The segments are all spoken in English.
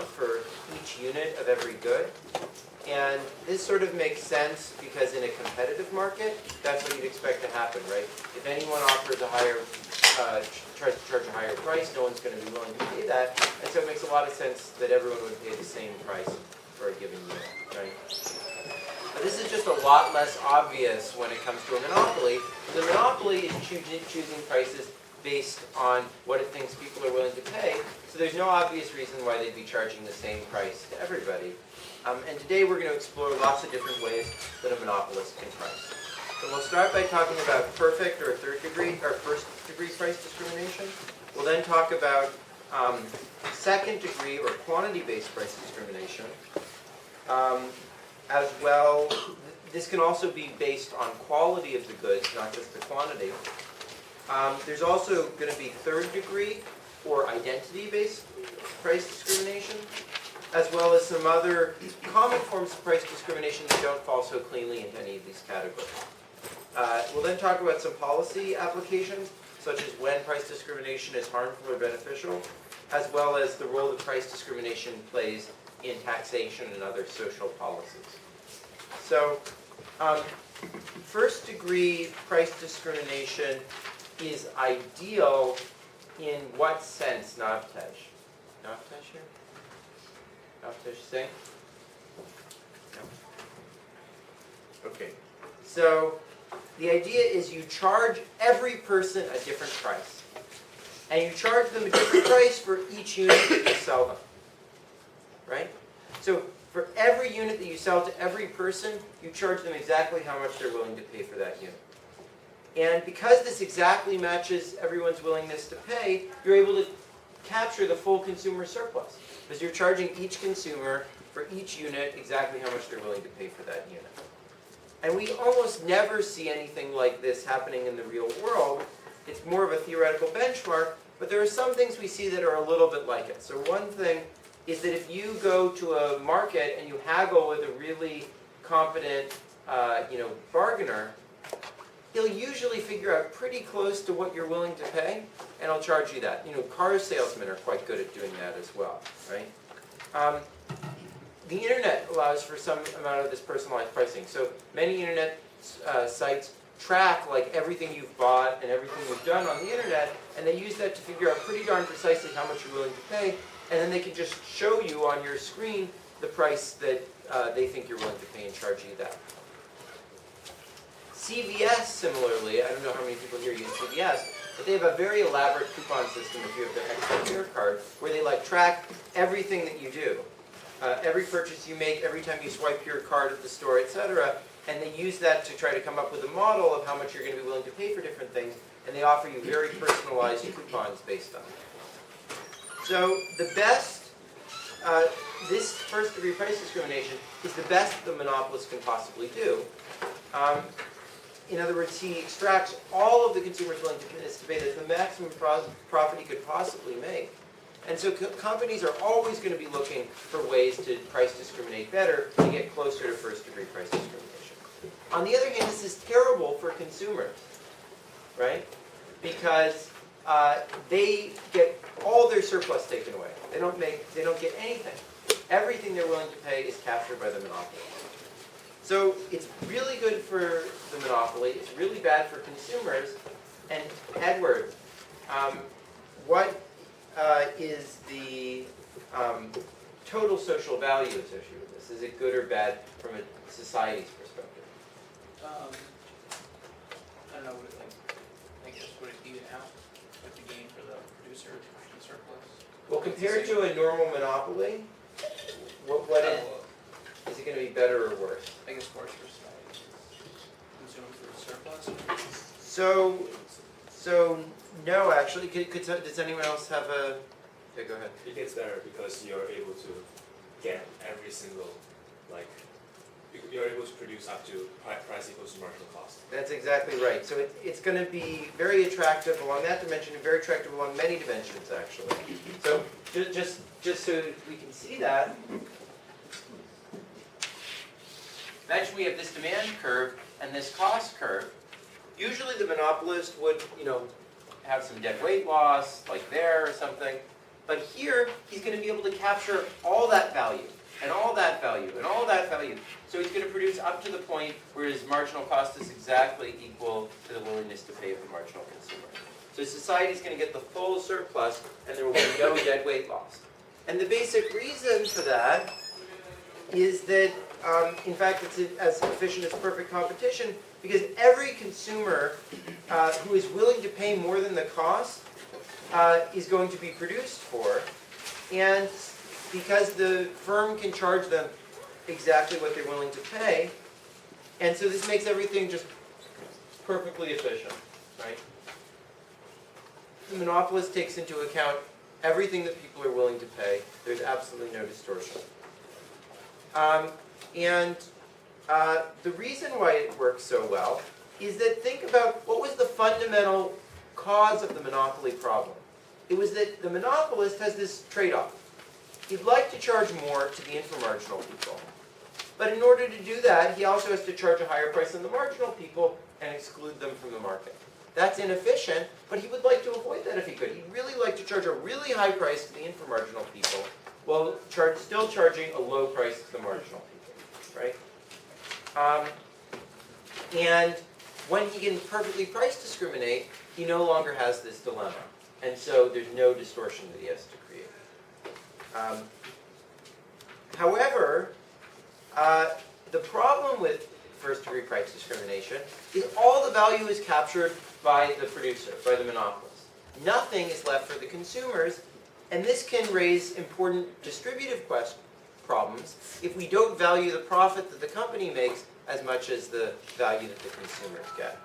for each unit of every good. And this sort of makes sense because in a competitive market, that's what you'd expect to happen, right? If anyone offers a higher, tries to charge a higher price, no one's going to be willing to pay that. And so it makes a lot of sense that everyone would pay the same price for a given unit, right? But this is just a lot less obvious when it comes to a monopoly. The monopoly is choosing prices based on what it thinks people are willing to pay. So there's no obvious reason why they'd be charging the same price to everybody. And today we're going to explore lots of different ways that a monopolist can price. So we'll start by talking about perfect or third degree or first degree price discrimination. We'll then talk about second degree or quantity-based price discrimination. As well, this can also be based on quality of the goods, not just the quantity. There's also going to be third degree or identity-based price discrimination, as well as some other common forms of price discrimination that don't fall so cleanly into any of these categories. We'll then talk about some policy applications, such as when price discrimination is harmful or beneficial, as well as the role that price discrimination plays in taxation and other social policies. So, first degree price discrimination is ideal in what sense, Navtej? Navtej here? Navtej saying? No? Okay. So, the idea is you charge every person a different price. And you charge them a different price for each unit that you sell them. Right? So, for every unit that you sell to every person, you charge them exactly how much they're willing to pay for that unit. And because this exactly matches everyone's willingness to pay, you're able to capture the full consumer surplus. Because you're charging each consumer for each unit exactly how much they're willing to pay for that unit. And we almost never see anything like this happening in the real world. It's more of a theoretical benchmark, but there are some things we see that are a little bit like it. So one thing is that if you go to a market and you haggle with a really competent bargainer, he'll usually figure out pretty close to what you're willing to pay, and he'll charge you that. Car salesmen are quite good at doing that as well, right? The internet allows for some amount of this personalized pricing. So many internet sites track everything you've bought and everything you've done on the internet, and they use that to figure out pretty darn precisely how much you're willing to pay, and then they can just show you on your screen the price that they think you're willing to pay and charge you that. CVS, similarly, I don't know how many people here use CVS, but they have a very elaborate coupon system if you have their extra care card, where they track everything that you do. Every purchase you make, every time you swipe your card at the store, etc., and they use that to try to come up with a model of how much you're going to be willing to pay for different things, and they offer you very personalized coupons based on it. So the best, this first degree price discrimination is the best the monopolist can possibly do. In other words, he extracts all of the consumer's willingness to pay. That's the maximum profit he could possibly make. And so companies are always going to be looking for ways to price discriminate better to get closer to first degree price discrimination. On the other hand, this is terrible for consumers, right? Because they get all their surplus taken away. They don't get anything. Everything they're willing to pay is captured by the monopoly. So it's really good for the monopoly. It's really bad for consumers. And Edward, what is the total social value associated with this? Is it good or bad from a society's perspective? I don't know, I guess would it even out with the gain for the producer and surplus? Well, compared to a normal monopoly, is it going to be better or worse? I guess worse for society. Consuming for the surplus? So no, actually. Does anyone else have a... Okay, go ahead. It gets better because you're able to get every single, you're able to produce up to price equals to marginal cost. That's exactly right. So it's going to be very attractive along that dimension and very attractive along many dimensions, actually. So just so we can see that, imagine we have this demand curve and this cost curve. Usually the monopolist would, have some dead weight loss, like there or something, But here, he's going to be able to capture all that value, and all that value, and all that value. So he's going to produce up to the point where his marginal cost is exactly equal to the willingness to pay of the marginal consumer. So society is going to get the full surplus, and there will be no deadweight loss. And the basic reason for that is that, in fact, it's as efficient as perfect competition, because every consumer who is willing to pay more than the cost is going to be produced for, and because the firm can charge them exactly what they're willing to pay, and so this makes everything just perfectly efficient, right? The monopolist takes into account everything that people are willing to pay. There's absolutely no distortion. The reason why it works so well is that think about what was the fundamental cause of the monopoly problem. It was that the monopolist has this trade-off. He'd like to charge more to the inframarginal people. But in order to do that, he also has to charge a higher price than the marginal people and exclude them from the market. That's inefficient, but he would like to avoid that if he could. He'd really like to charge a really high price to the inframarginal people while still charging a low price to the marginal people, right? And when he can perfectly price discriminate, he no longer has this dilemma. And so there's no distortion that he has to create. However, the problem with first-degree price discrimination is all the value is captured by the producer, by the monopolist. Nothing is left for the consumers, and this can raise important distributive problems if we don't value the profit that the company makes as much as the value that the consumers get.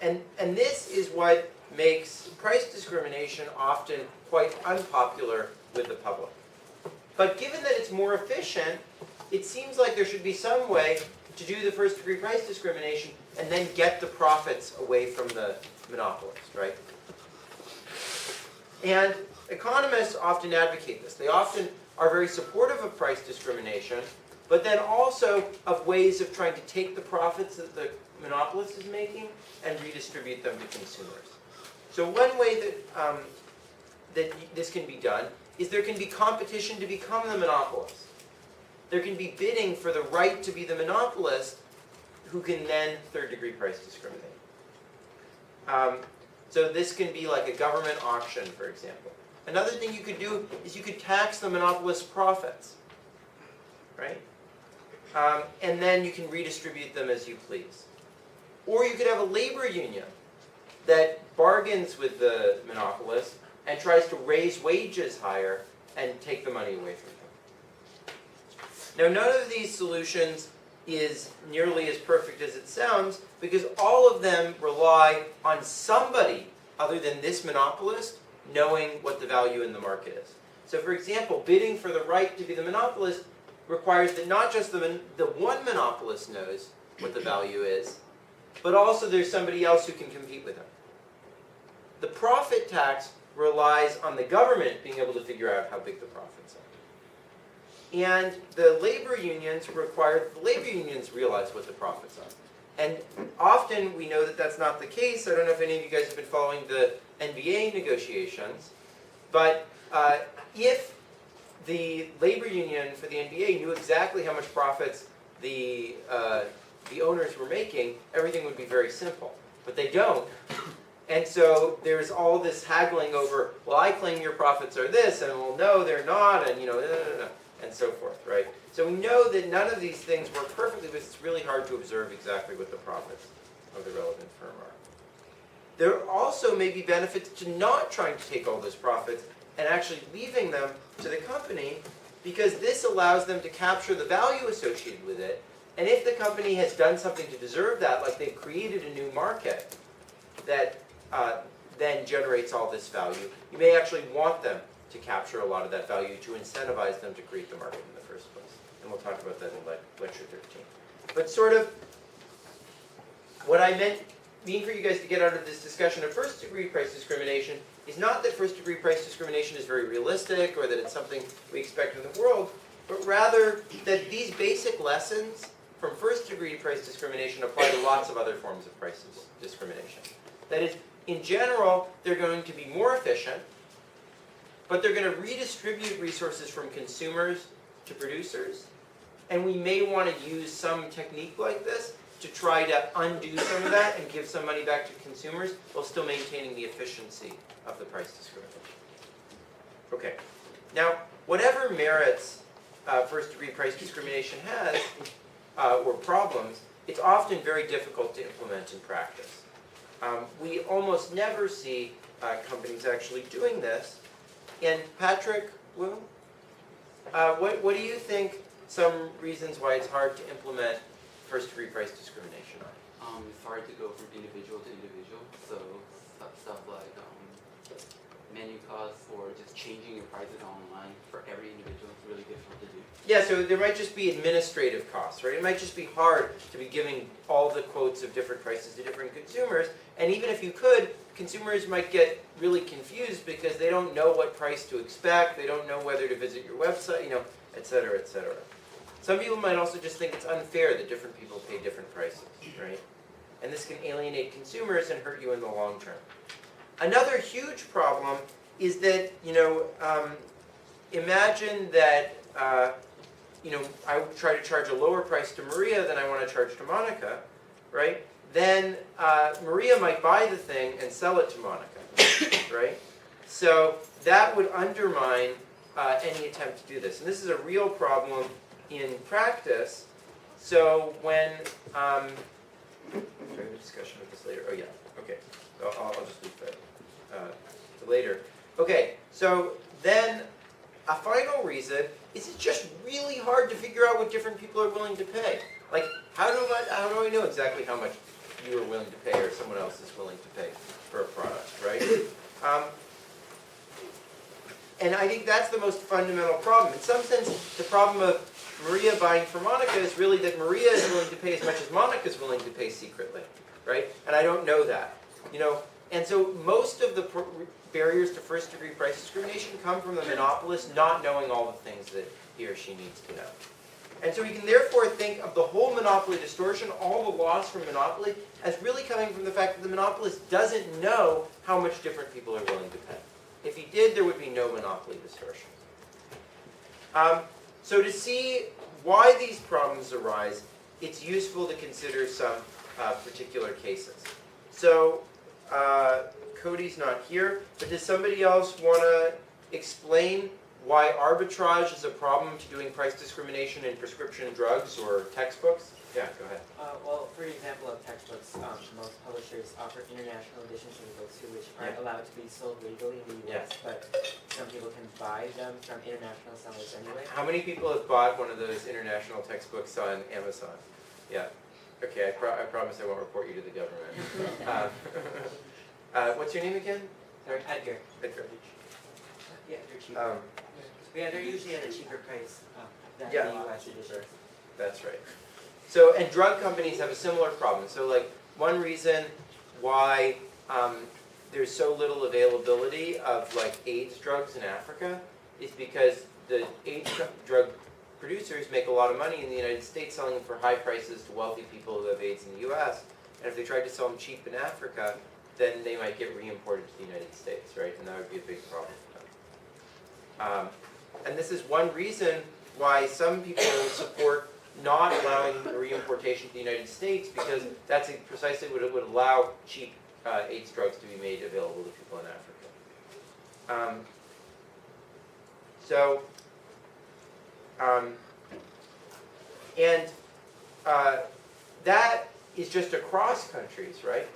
And this is what makes price discrimination often quite unpopular with the public. But given that it's more efficient, it seems like there should be some way to do the first-degree price discrimination and then get the profits away from the monopolist, right? And economists often advocate this. They often are very supportive of price discrimination, but then also of ways of trying to take the profits that the monopolist is making and redistribute them to consumers. So one way that this can be done is there can be competition to become the monopolist. There can be bidding for the right to be the monopolist who can then third-degree price discriminate. So this can be like a government auction, for example. Another thing you could do is you could tax the monopolist's profits, right? And then you can redistribute them as you please. Or you could have a labor union that bargains with the monopolist and tries to raise wages higher and take the money away from them. Now, none of these solutions is nearly as perfect as it sounds because all of them rely on somebody other than this monopolist knowing what the value in the market is. So, for example, bidding for the right to be the monopolist requires that not just the one monopolist knows what the value is, but also there's somebody else who can compete with him. The profit tax relies on the government being able to figure out how big the profits are. And the labor unions require that the labor unions realize what the profits are. And often we know that that's not the case. I don't know if any of you guys have been following the NBA negotiations, but if the labor union for the NBA knew exactly how much profits the owners were making, everything would be very simple. But they don't. And so there's all this haggling over, well, I claim your profits are this, and well, no, they're not, and and so forth, right? So we know that none of these things work perfectly, but it's really hard to observe exactly what the profits of the relevant firm are. There also may be benefits to not trying to take all those profits and actually leaving them to the company, because this allows them to capture the value associated with it. And if the company has done something to deserve that, like they've created a new market that then generates all this value, you may actually want them to capture a lot of that value to incentivize them to create the market in the first place. And we'll talk about that in lecture 13. But sort of what I mean for you guys to get out of this discussion of first-degree price discrimination is not that first-degree price discrimination is very realistic or that it's something we expect in the world, but rather that these basic lessons from first-degree price discrimination apply to lots of other forms of price discrimination. That is, in general, they're going to be more efficient, but they're going to redistribute resources from consumers to producers. And we may want to use some technique like this to try to undo some of that and give some money back to consumers while still maintaining the efficiency of the price discrimination. Okay. Now, whatever merits first-degree price discrimination has, or problems, it's often very difficult to implement in practice. We almost never see companies actually doing this. And Patrick, Weyl, what do you think some reasons why it's hard to implement first-degree price discrimination are? It's hard to go from individual to individual, so stuff like menu costs or just changing your prices online for every individual is really difficult to do. Yeah, so there might just be administrative costs, right? It might just be hard to be giving all the quotes of different prices to different consumers, and even if you could, consumers might get really confused because they don't know what price to expect, they don't know whether to visit your website, et cetera, et cetera. Some people might also just think it's unfair that different people pay different prices, right? And this can alienate consumers and hurt you in the long term. Another huge problem is that, imagine that, I try to charge a lower price to Maria than I want to charge to Monica, right? Then Maria might buy the thing and sell it to Monica, right? So that would undermine any attempt to do this. And this is a real problem in practice. So when, sorry, the discussion of this later. Oh yeah, okay. So I'll just leave that to later. Okay, so then a final reason is it's just really hard to figure out what different people are willing to pay. Like, how do I know exactly how much you are willing to pay or someone else is willing to pay for a product, right? And I think that's the most fundamental problem. In some sense, the problem of Maria buying for Monica is really that Maria is willing to pay as much as Monica is willing to pay secretly, right? And I don't know that, And so most of the barriers to first-degree price discrimination come from the monopolist not knowing all the things that he or she needs to know. And so we can therefore think of the whole monopoly distortion, all the loss from monopoly, as really coming from the fact that the monopolist doesn't know how much different people are willing to pay. If he did, there would be no monopoly distortion. So to see why these problems arise, it's useful to consider some particular cases. So Cody's not here, but does somebody else want to explain why arbitrage is a problem to doing price discrimination in prescription drugs or textbooks? Yeah, go ahead. Well, for example of textbooks, most publishers offer international editions of books too, which aren't allowed to be sold legally in the US, but some people can buy them from international sellers anyway. How many people have bought one of those international textbooks on Amazon? Yeah. Okay, I promise I won't report you to the government. What's your name again? Sorry, Edgar. Edgar. Yeah, they're cheaper. Yeah, they're usually at a cheaper price than the US editions. That's right. So, and drug companies have a similar problem. So, like, one reason why there's so little availability of, like, AIDS drugs in Africa is because the AIDS drug producers make a lot of money in the United States selling them for high prices to wealthy people who have AIDS in the US. And if they tried to sell them cheap in Africa, then they might get re-imported to the United States, right? And that would be a big problem for them. And this is one reason why some people support not allowing re-importation to the United States, because that's precisely what it would allow cheap AIDS drugs to be made available to people in Africa. That is just across countries, right?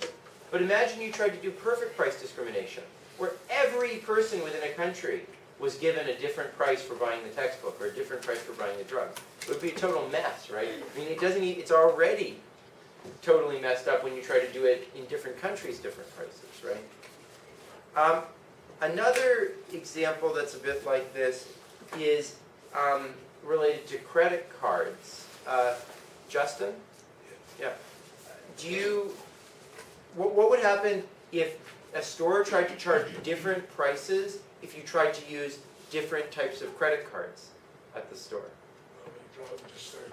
But imagine you tried to do perfect price discrimination, where every person within a country was given a different price for buying the textbook or a different price for buying the drug. It would be a total mess, right? I mean, it's already totally messed up when you try to do it in different countries, different prices, right? Another example that's a bit like this is related to credit cards. Justin? Yeah. What would happen if a store tried to charge different prices if you tried to use different types of credit cards at the store? Probably just start